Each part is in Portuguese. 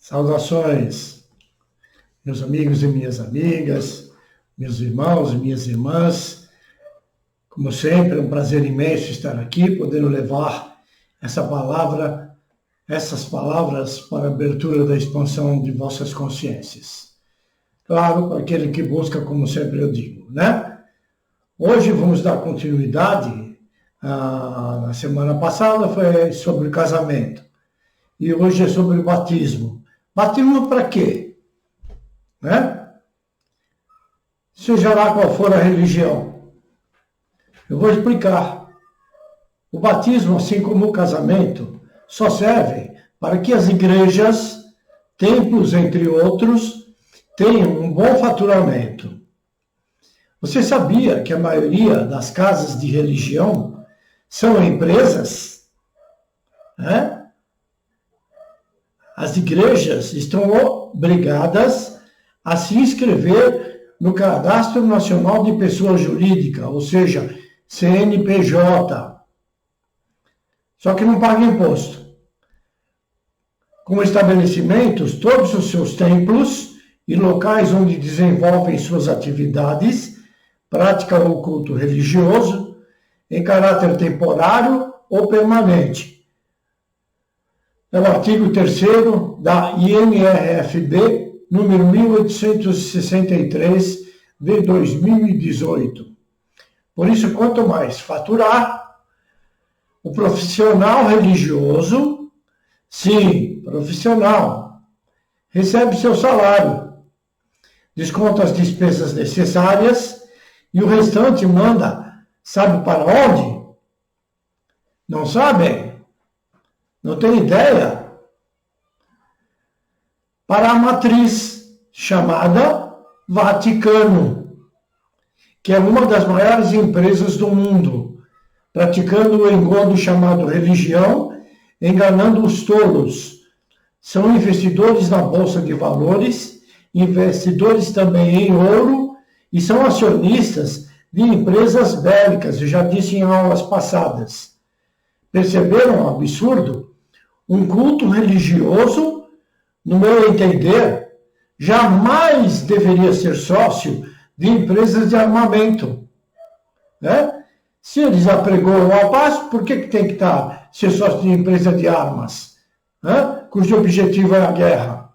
Saudações, meus amigos e minhas amigas, meus irmãos e minhas irmãs. Como sempre, é um prazer imenso estar aqui, podendo levar essas palavras para a abertura da expansão de vossas consciências. Claro, para aquele que busca, como sempre eu digo, né? Hoje vamos dar continuidade. Na semana passada foi sobre o casamento e hoje é sobre o batismo. Batismo para quê? Né? Seja lá qual for a religião. Eu vou explicar. O batismo, assim como o casamento, só serve para que as igrejas, templos, entre outros, tenham um bom faturamento. Você sabia que a maioria das casas de religião são empresas? Né? As igrejas estão obrigadas a se inscrever no Cadastro Nacional de Pessoa Jurídica, ou seja, CNPJ. Só que não paga imposto. Como estabelecimentos, todos os seus templos e locais onde desenvolvem suas atividades, praticam o culto religioso em caráter temporário ou permanente. É o artigo 3º da INRFB, número 1863, de 2018. Por isso, quanto mais faturar, o profissional religioso, sim, profissional, recebe seu salário, desconta as despesas necessárias e o restante manda, sabe para onde? Não sabem? Não tem ideia? Para a matriz chamada Vaticano, que é uma das maiores empresas do mundo, praticando o engodo chamado religião, enganando os tolos. São investidores na Bolsa de Valores, investidores também em ouro e são acionistas de empresas bélicas, eu já disse em aulas passadas. Perceberam o absurdo? Um culto religioso, no meu entender, jamais deveria ser sócio de empresas de armamento. Né? Se eles apregoam a paz, por que tem que ser sócio de empresa de armas? Né? Cujo objetivo é a guerra.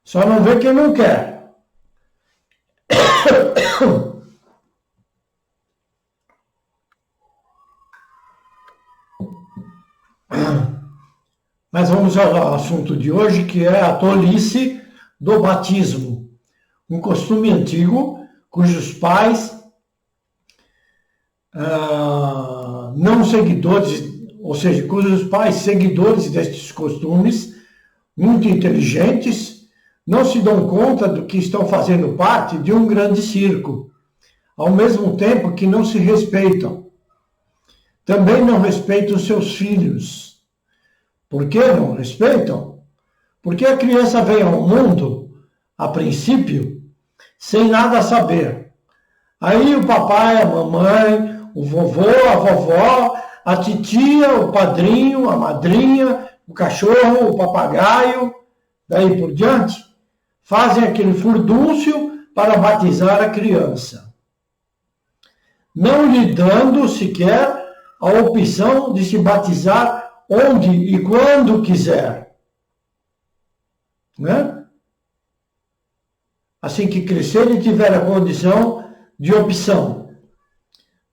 Só não vê quem não quer. Mas vamos ao assunto de hoje, que é a tolice do batismo. Um costume antigo, cujos pais, não seguidores, ou seja, cujos pais seguidores destes costumes, muito inteligentes, não se dão conta do que estão fazendo parte de um grande circo, ao mesmo tempo que não se respeitam. Também não respeitam seus filhos. Por que não respeitam? Porque a criança vem ao mundo, a princípio, sem nada saber. Aí o papai, a mamãe, o vovô, a vovó, a titia, o padrinho, a madrinha, o cachorro, o papagaio, daí por diante, fazem aquele furdúncio para batizar a criança, não lhe dando sequer a opção de se batizar onde e quando quiser. Né? Assim que crescer e tiver a condição de opção.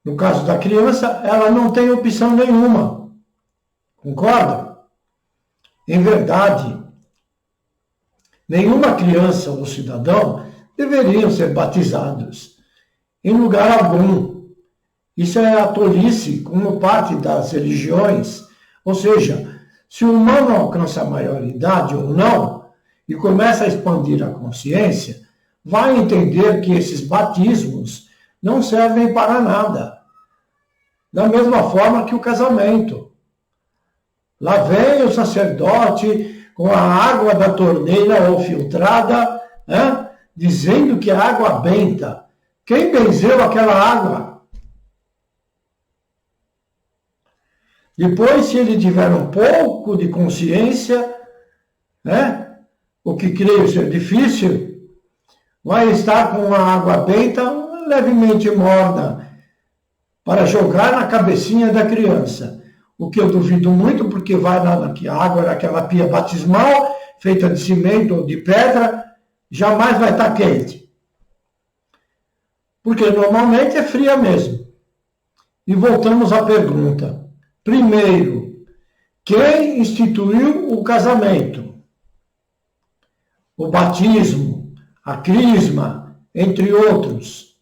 No caso da criança, ela não tem opção nenhuma. Concorda? Em verdade, nenhuma criança ou cidadão deveriam ser batizados em lugar algum. Isso é a tolice como parte das religiões. Ou seja, se o humano alcança a maioridade ou não e começa a expandir a consciência, vai entender que esses batismos não servem para nada. Da mesma forma que o casamento. Lá vem o sacerdote com a água da torneira ou filtrada, né, dizendo que é água benta. Quem benzeu aquela água? Depois, se ele tiver um pouco de consciência, né? O que creio ser difícil, vai estar com a água benta levemente morna para jogar na cabecinha da criança. O que eu duvido muito, porque vai na água naquela pia batismal, feita de cimento ou de pedra, jamais vai estar quente. Porque normalmente é fria mesmo. E voltamos à pergunta. Primeiro, quem instituiu o casamento? O batismo, a crisma, entre outros.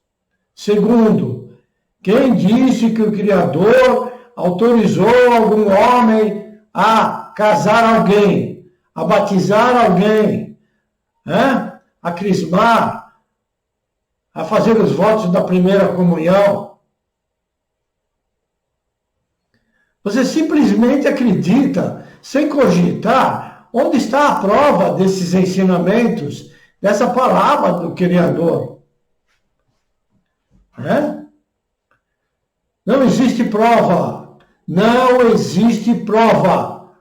Segundo, quem disse que o Criador autorizou algum homem a casar alguém, a batizar alguém, né? A crismar, a fazer os votos da primeira comunhão? Você simplesmente acredita, sem cogitar, onde está a prova desses ensinamentos, dessa palavra do Criador? Não existe prova. Não existe prova.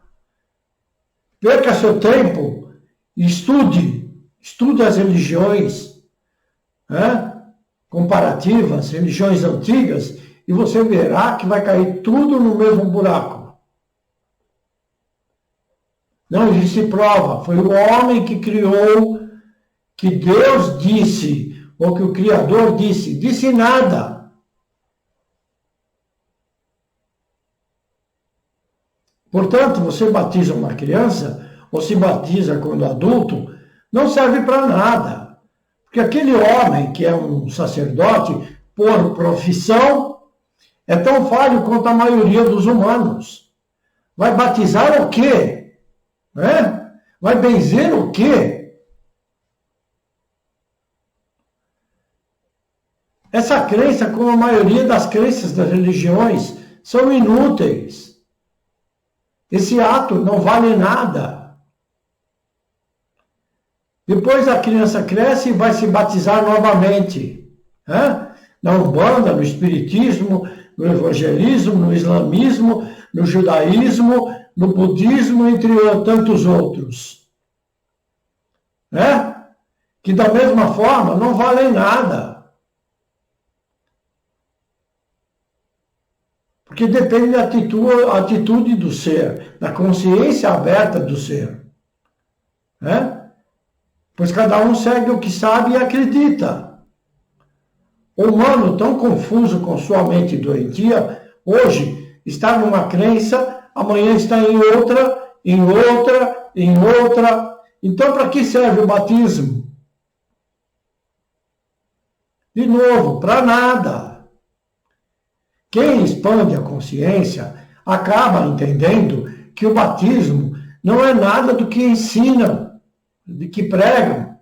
Perca seu tempo, estude as religiões comparativas, religiões antigas, e você verá que vai cair tudo no mesmo buraco. Não existe prova. Foi o homem que criou, que Deus disse, ou que o Criador disse. Disse nada. Portanto, você batiza uma criança, ou se batiza quando adulto, não serve para nada. Porque aquele homem que é um sacerdote, por profissão, é tão falho quanto a maioria dos humanos. Vai batizar o quê? Vai benzer o quê? Essa crença, como a maioria das crenças das religiões, são inúteis. Esse ato não vale nada. Depois a criança cresce e vai se batizar novamente. Na Umbanda, no Espiritismo, no Evangelismo, no Islamismo, no Judaísmo, no Budismo, entre tantos outros. Que da mesma forma não valem nada. Porque depende da atitude do ser, da consciência aberta do ser. Pois cada um segue o que sabe e acredita. O humano, tão confuso com sua mente doentia, hoje está numa crença, amanhã está em outra, em outra, em outra. Então, para que serve o batismo? De novo, para nada. Quem expande a consciência acaba entendendo que o batismo não é nada do que ensinam, do que pregam.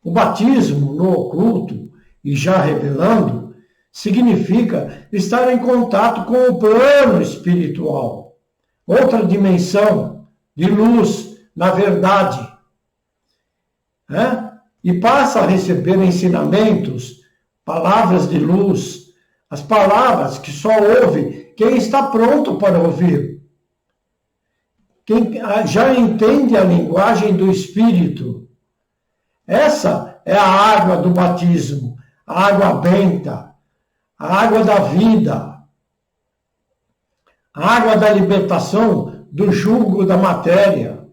O batismo no oculto, e já revelando, significa estar em contato com o plano espiritual, outra dimensão de luz, na verdade. E passa a receber ensinamentos, palavras de luz, as palavras que só ouve quem está pronto para ouvir. Quem já entende a linguagem do Espírito. Essa é a água do batismo, a água benta, a água da vida, a água da libertação do jugo da matéria.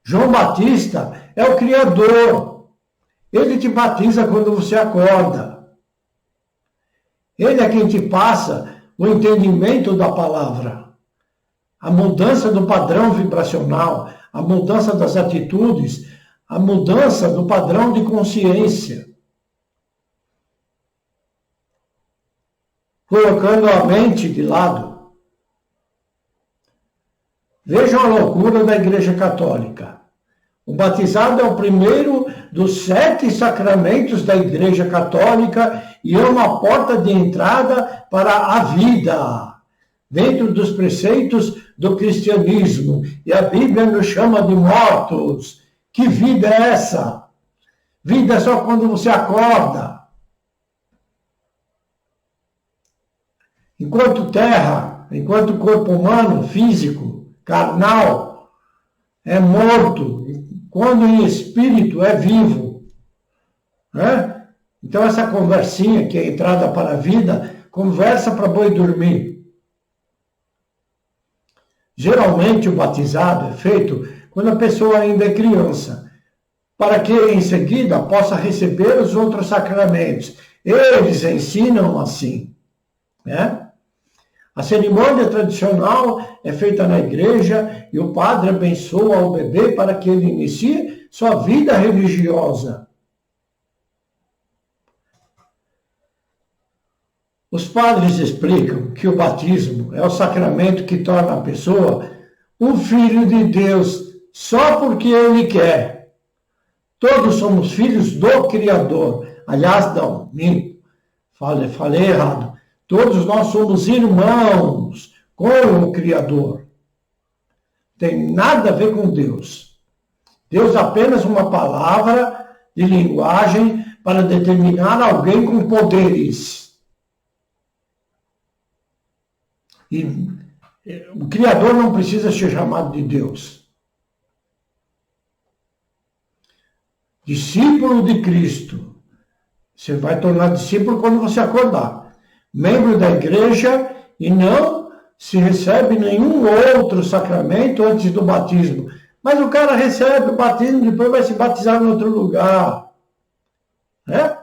João Batista é o Criador. Ele te batiza quando você acorda. Ele é quem te passa o entendimento da palavra, a mudança do padrão vibracional, a mudança das atitudes, a mudança do padrão de consciência. Colocando a mente de lado. Vejam a loucura da Igreja Católica. O batizado é o primeiro dos 7 sacramentos da Igreja Católica e é uma porta de entrada para a vida, dentro dos preceitos do cristianismo. E a Bíblia nos chama de mortos. Que vida é essa? Vida é só quando você acorda. Enquanto terra, enquanto corpo humano, físico, carnal é morto, quando em espírito é vivo. Né? Então essa conversinha que é entrada para a vida, conversa para boi dormir. Geralmente o batizado é feito quando a pessoa ainda é criança, para que em seguida possa receber os outros sacramentos. Eles ensinam assim, né? A cerimônia tradicional é feita na igreja e o padre abençoa o bebê para que ele inicie sua vida religiosa. Os padres explicam que o batismo é o sacramento que torna a pessoa um filho de Deus só porque ele quer. Todos somos filhos do Criador. Aliás, não, minto. Falei errado. Todos nós somos irmãos com o Criador. Tem nada a ver com Deus. Deus é apenas uma palavra de linguagem para determinar alguém com poderes. E o Criador não precisa ser chamado de Deus. Discípulo de Cristo. Você vai tornar discípulo quando você acordar. Membro da igreja e não se recebe nenhum outro sacramento antes do batismo. Mas o cara recebe o batismo e depois vai se batizar em outro lugar. Né?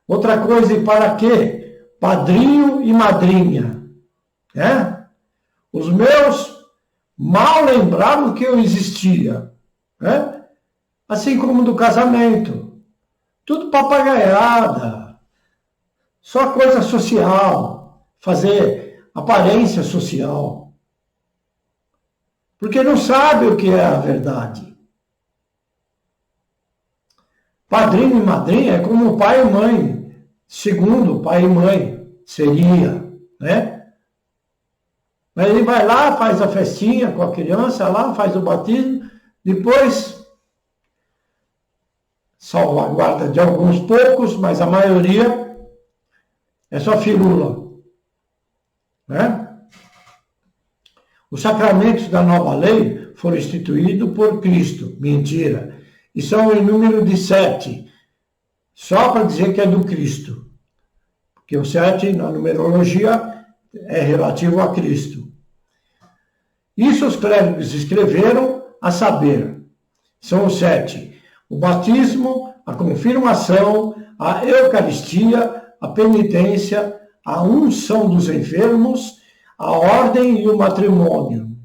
Outra coisa, e para quê? Padrinho e madrinha. Né? Os meus mal lembravam que eu existia. Né? Assim como do casamento. Tudo papagaiada. Só coisa social, fazer aparência social. Porque não sabe o que é a verdade. Padrinho e madrinha é como pai e mãe. Segundo, pai e mãe seria, né? Mas ele vai lá, faz a festinha com a criança lá, faz o batismo, depois salvaguarda de alguns poucos, mas a maioria é só firula. Né? Os sacramentos da nova lei foram instituídos por Cristo. Mentira. E são em número de 7. Só para dizer que é do Cristo. Porque o 7, na numerologia, é relativo a Cristo. Isso os clérigos escreveram, a saber, são os 7. O batismo, a confirmação, a Eucaristia, a penitência, a unção dos enfermos, a ordem e o matrimônio.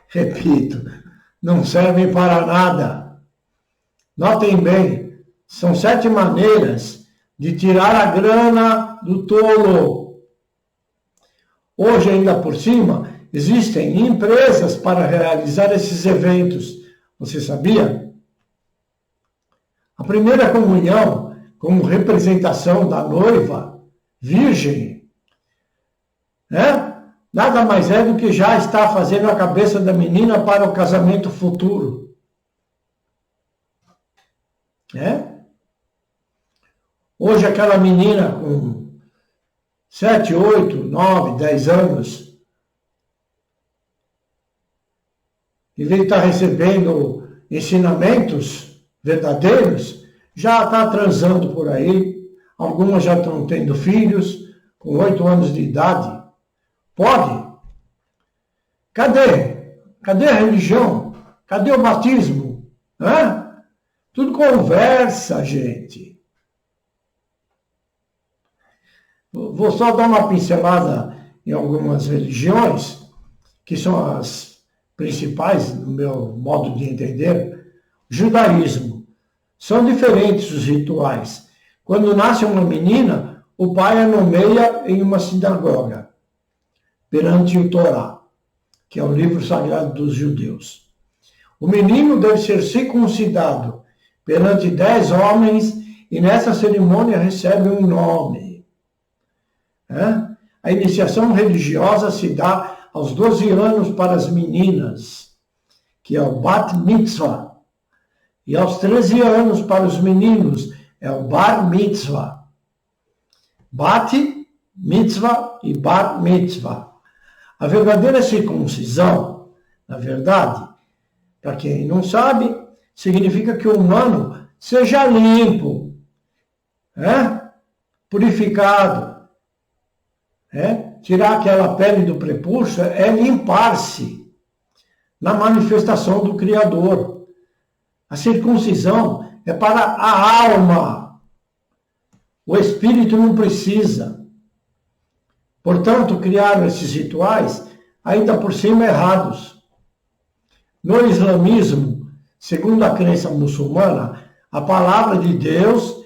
Repito, não servem para nada. Notem bem, são 7 maneiras de tirar a grana do tolo. Hoje, ainda por cima, existem empresas para realizar esses eventos. Você sabia? A primeira comunhão, como representação da noiva virgem, né? Nada mais é do que já está fazendo a cabeça da menina para o casamento futuro. Né? Hoje aquela menina com 7, 8, 9, 10 anos, em vez de estar recebendo ensinamentos verdadeiros, já está transando por aí, algumas já estão tendo filhos com 8 anos de idade. Pode? Cadê? Cadê a religião? Cadê o batismo? Hã? Tudo conversa, gente. Vou só dar uma pincelada em algumas religiões, que são as principais, no meu modo de entender. Judaísmo. São diferentes os rituais. Quando nasce uma menina, o pai a nomeia em uma sinagoga, perante o Torá, que é o livro sagrado dos judeus. O menino deve ser circuncidado perante 10 homens e nessa cerimônia recebe um nome. A iniciação religiosa se dá aos 12 anos para as meninas, que é o Bat Mitzvah. E aos 13 anos para os meninos é o Bar Mitzvah. Bat, Mitzvah e bar mitzvah. A verdadeira circuncisão, na verdade, para quem não sabe, significa que o humano seja limpo, purificado. Tirar aquela pele do prepúcio é limpar-se na manifestação do Criador. A circuncisão é para a alma. O espírito não precisa. Portanto, criaram esses rituais, ainda por cima errados. No islamismo, segundo a crença muçulmana, a palavra de Deus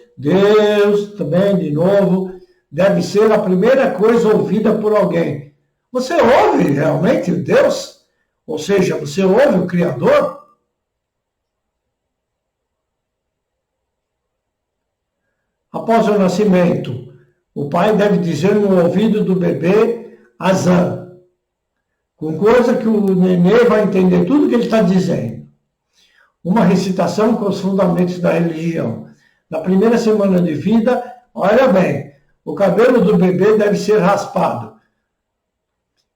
também, de novo, deve ser a primeira coisa ouvida por alguém. Você ouve realmente Deus? Ou seja, você ouve o Criador? Após o nascimento, o pai deve dizer no ouvido do bebê azan, com coisa que o nenê vai entender tudo que ele está dizendo. Uma recitação com os fundamentos da religião. Na primeira semana de vida, olha bem, o cabelo do bebê deve ser raspado.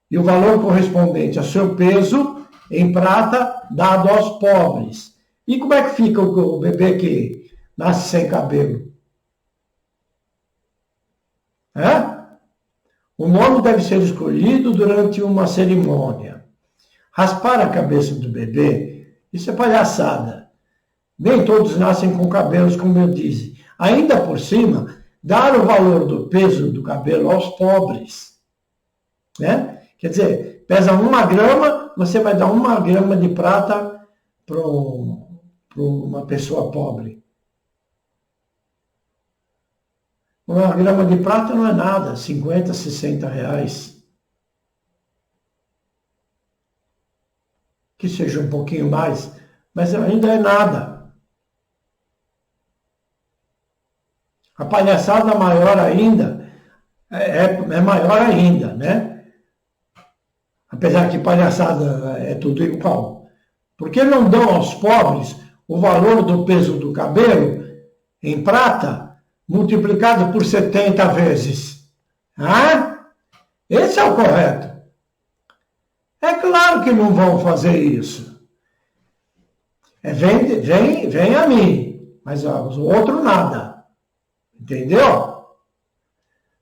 E o valor correspondente ao seu peso em prata dado aos pobres. E como é que fica o bebê que nasce sem cabelo? O nome deve ser escolhido durante uma cerimônia. Raspar a cabeça do bebê, isso é palhaçada. Nem todos nascem com cabelos, como eu disse. Ainda por cima, dar o valor do peso do cabelo aos pobres. Quer dizer, pesa 1 grama, você vai dar 1 grama de prata para uma pessoa pobre. 1 grama de prata não é nada, 50, 60 reais. Que seja um pouquinho mais, mas ainda é nada. A palhaçada maior ainda, é maior ainda, né? Apesar que palhaçada é tudo igual. Por que não dão aos pobres o valor do peso do cabelo em prata multiplicado por 70 vezes? Esse é o correto. É claro que não vão fazer isso. Vem a mim, mas os outros nada. Entendeu?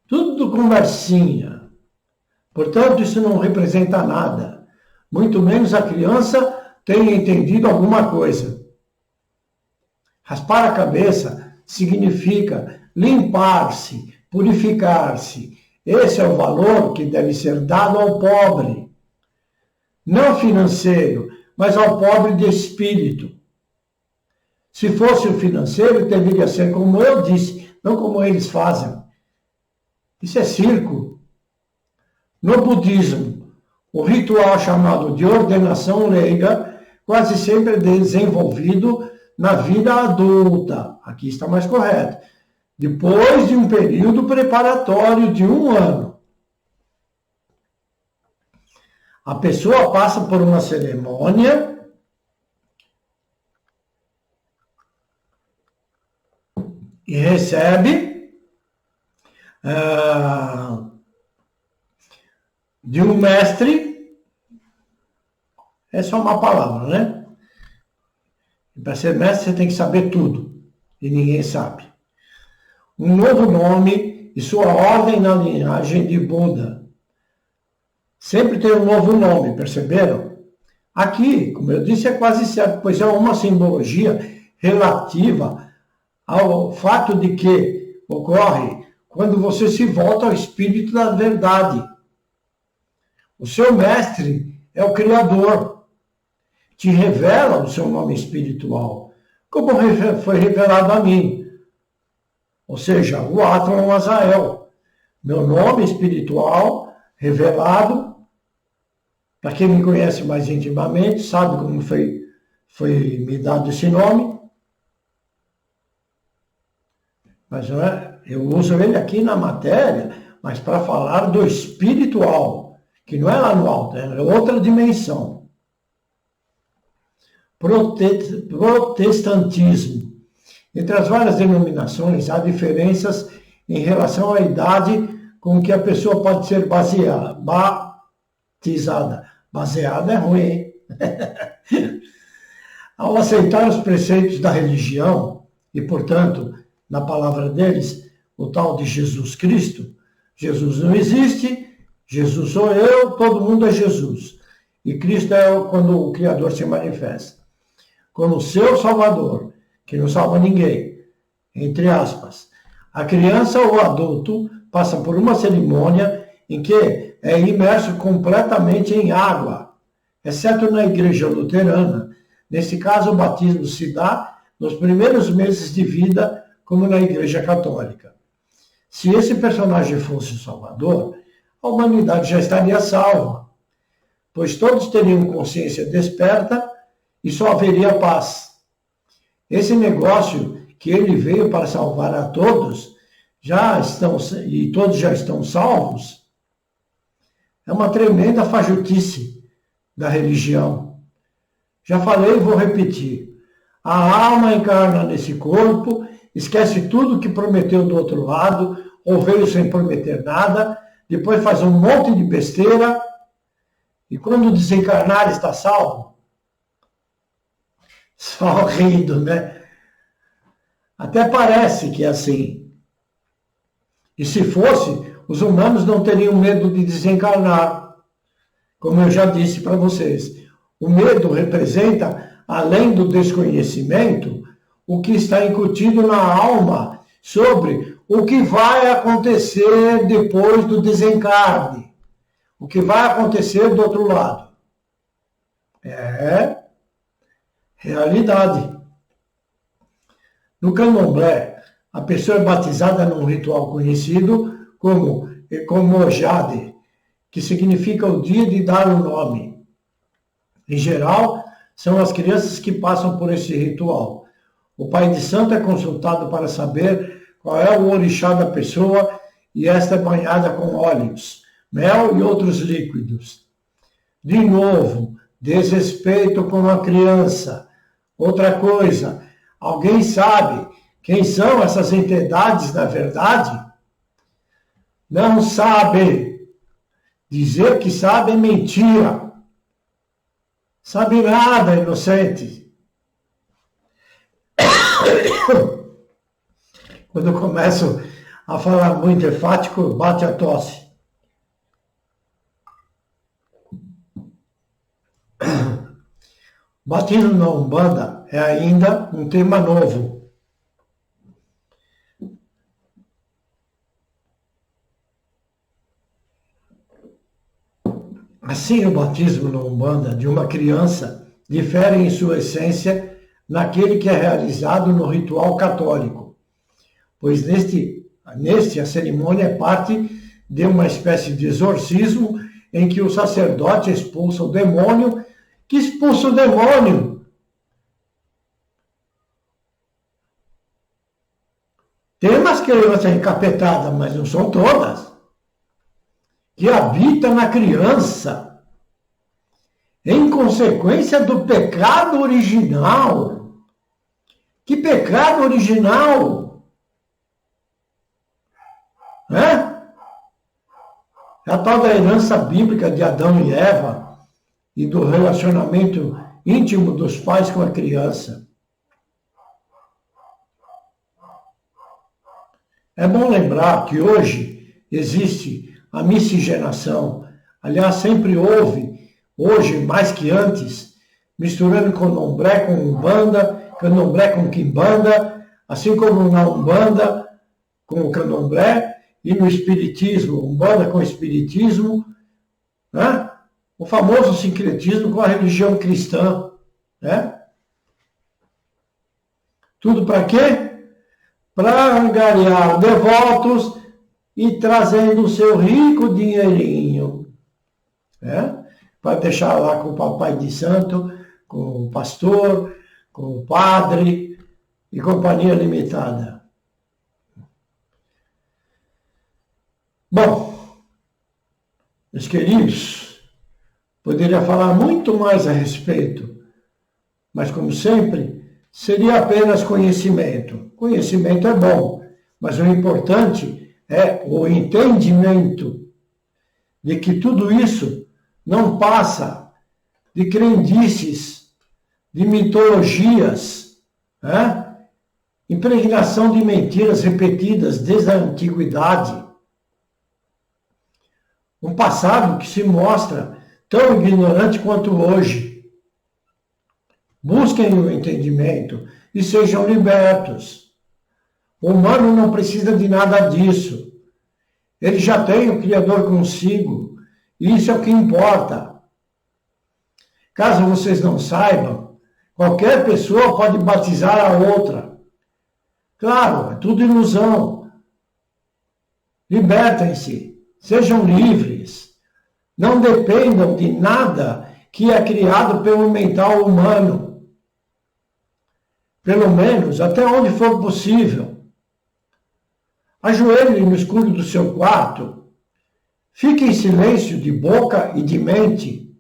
Tudo conversinha. Portanto, isso não representa nada. Muito menos a criança tenha entendido alguma coisa. Raspar a cabeça significa limpar-se, purificar-se. Esse é o valor que deve ser dado ao pobre. Não financeiro, mas ao pobre de espírito. Se fosse o financeiro, deveria ser como eu disse, não como eles fazem. Isso é circo. No budismo, o ritual chamado de ordenação leiga quase sempre é desenvolvido na vida adulta. Aqui está mais correto. Depois de um período preparatório de 1 ano. A pessoa passa por uma cerimônia e recebe de um mestre, é só uma palavra, né? Para ser mestre você tem que saber tudo, e ninguém sabe. Um novo nome e sua ordem na linhagem de Buda. Sempre tem um novo nome, perceberam? Aqui, como eu disse, é quase certo, pois é uma simbologia relativa ao fato de que ocorre quando você se volta ao espírito da verdade. O seu mestre é o Criador. Te revela o seu nome espiritual, como foi revelado a mim. Ou seja, o Atman Azael. Meu nome espiritual revelado, para quem me conhece mais intimamente, sabe como foi me dado esse nome. Mas não é, eu uso ele aqui na matéria, mas para falar do espiritual, que não é lá no alto, é outra dimensão. Protestantismo. Entre as várias denominações, há diferenças em relação à idade com que a pessoa pode ser batizada. Baseada é ruim, hein? Ao aceitar os preceitos da religião, e, portanto, na palavra deles, o tal de Jesus Cristo, Jesus não existe, Jesus sou eu, todo mundo é Jesus. E Cristo é quando o Criador se manifesta. Como seu Salvador, que não salva ninguém, entre aspas. A criança ou o adulto passa por uma cerimônia em que é imerso completamente em água, exceto na igreja luterana. Nesse caso, o batismo se dá nos primeiros meses de vida, como na igreja católica. Se esse personagem fosse o Salvador, a humanidade já estaria salva, pois todos teriam consciência desperta e só haveria paz. Esse negócio que ele veio para salvar a todos, e todos já estão salvos, é uma tremenda fajutice da religião. Já falei e vou repetir. A alma encarna nesse corpo, esquece tudo que prometeu do outro lado, ou veio sem prometer nada, depois faz um monte de besteira, e quando desencarnar está salvo? Só rindo, né? Até parece que é assim. E se fosse, os humanos não teriam medo de desencarnar. Como eu já disse para vocês, o medo representa, além do desconhecimento, o que está incutido na alma sobre o que vai acontecer depois do desencarne. O que vai acontecer do outro lado. É realidade. No candomblé, a pessoa é batizada num ritual conhecido como Ekomojade, que significa o dia de dar o nome. Em geral, são as crianças que passam por esse ritual. O pai de santo é consultado para saber qual é o orixá da pessoa e esta é banhada com óleos, mel e outros líquidos. De novo, desrespeito com a criança. Outra coisa, alguém sabe quem são essas entidades na verdade? Não sabe. Dizer que sabe é mentira. Sabe nada, inocente. Quando eu começo a falar muito enfático, bate a tosse. Batismo na Umbanda é ainda um tema novo. Assim, o batismo na Umbanda de uma criança difere em sua essência naquele que é realizado no ritual católico, pois neste a cerimônia é parte de uma espécie de exorcismo em que o sacerdote expulsa o demônio. Que expulsa o demônio? Tem umas crianças encapetadas, mas não são todas. Que habita na criança, em consequência do pecado original. Que pecado original? É a tal da herança bíblica de Adão e Eva e do relacionamento íntimo dos pais com a criança. É bom lembrar que hoje existe a miscigenação. Aliás, sempre houve, hoje mais que antes, misturando candomblé com umbanda, candomblé com quimbanda, assim como na umbanda com o candomblé e no espiritismo, umbanda com espiritismo, né? O famoso sincretismo com a religião cristã, né? Tudo para quê? Para angariar devotos e trazendo o seu rico dinheirinho, né? Para deixar lá com o papai de santo, com o pastor, com o padre e companhia limitada. Bom, meus queridos, poderia falar muito mais a respeito, mas como sempre, seria apenas conhecimento. Conhecimento é bom, mas o importante é o entendimento de que tudo isso não passa de crendices, de mitologias, né? Impregnação de mentiras repetidas desde a antiguidade. Um passado que se mostra tão ignorante quanto hoje. Busquem o entendimento e sejam libertos. O humano não precisa de nada disso. Ele já tem o Criador consigo. E isso é o que importa. Caso vocês não saibam, qualquer pessoa pode batizar a outra. Claro, é tudo ilusão. Libertem-se, sejam livres. Não dependam de nada que é criado pelo mental humano. Pelo menos até onde for possível. Ajoelhe no escuro do seu quarto. Fique em silêncio de boca e de mente.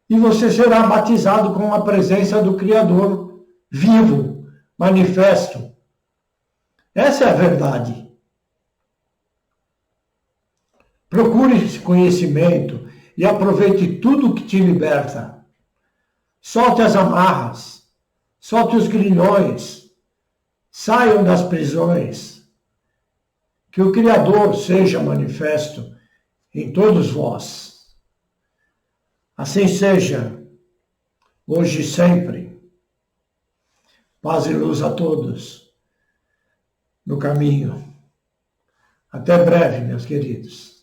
E você será batizado com a presença do Criador vivo, manifesto. Essa é a verdade. Procure esse conhecimento e aproveite tudo que te liberta. Solte as amarras, solte os grilhões, saiam das prisões. Que o Criador seja manifesto em todos vós. Assim seja, hoje e sempre. Paz e luz a todos no caminho. Até breve, meus queridos.